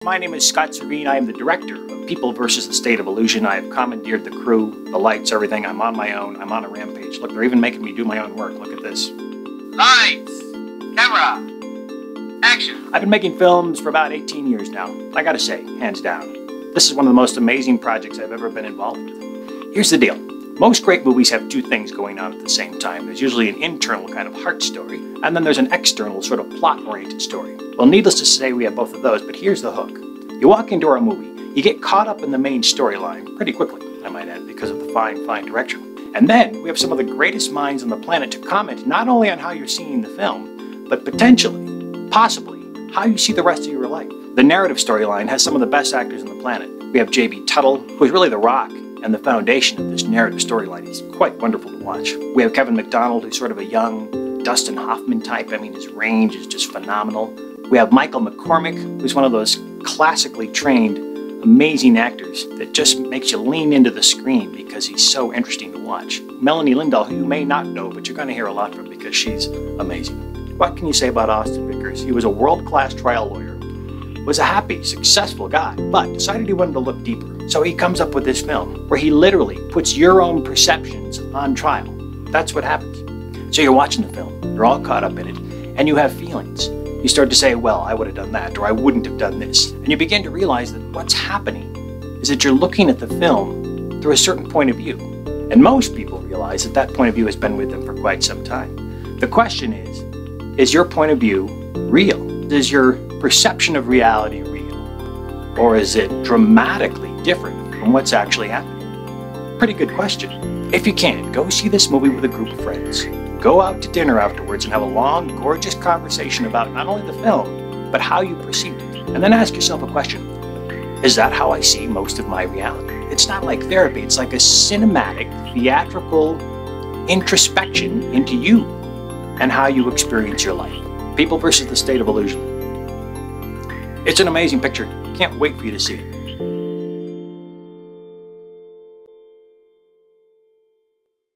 my name is Scott Servine. I am the director of People vs. the State of Illusion. I have commandeered the crew, the lights, everything. I'm on my own. I'm on a rampage. Look, they're even making me do my own work. Look at this. Lights, camera, action. I've been making films for about 18 years now. I gotta say, hands down, this is one of the most amazing projects I've ever been involved with. Here's the deal. Most great movies have two things going on at the same time. There's usually an internal kind of heart story, and then there's an external sort of plot-oriented story. Well, needless to say, we have both of those, but here's the hook. You walk into our movie, you get caught up in the main storyline pretty quickly, I might add, because of the fine direction. And then we have some of the greatest minds on the planet to comment not only on how you're seeing the film, but potentially, possibly, how you see the rest of your life. The narrative storyline has some of the best actors on the planet. We have J.B. Tuttle, who is really the rock and the foundation of this narrative storyline. He's quite wonderful to watch. We have Kevin McDonald, who's sort of a young Dustin Hoffman type. I mean, his range is just phenomenal. We have Michael McCormick, who's one of those classically trained, amazing actors that just makes you lean into the screen because he's so interesting to watch. Melanie Lindahl, who you may not know, but you're going to hear a lot from because she's amazing. What can you say about Austin Vickers? He was a world-class trial lawyer, was a happy, successful guy, but decided he wanted to look deeper. So he comes up with this film where he literally puts your own perceptions on trial. That's what happens. So you're watching the film, you're all caught up in it, and you have feelings. You start to say, well, I would have done that, or I wouldn't have done this. And you begin to realize that what's happening is that you're looking at the film through a certain point of view. And most people realize that that point of view has been with them for quite some time. The question is your point of view real? Is your perception of reality real? Or is it dramatically different from what's actually happening? Pretty good question. If you can, go see this movie with a group of friends. Go out to dinner afterwards and have a long, gorgeous conversation about not only the film, but how you perceived it. And then ask yourself a question. Is that how I see most of my reality? It's not like therapy. It's like a cinematic, theatrical introspection into you and how you experience your life. People vs. the State of Illusion. It's an amazing picture. Can't wait for you to see it.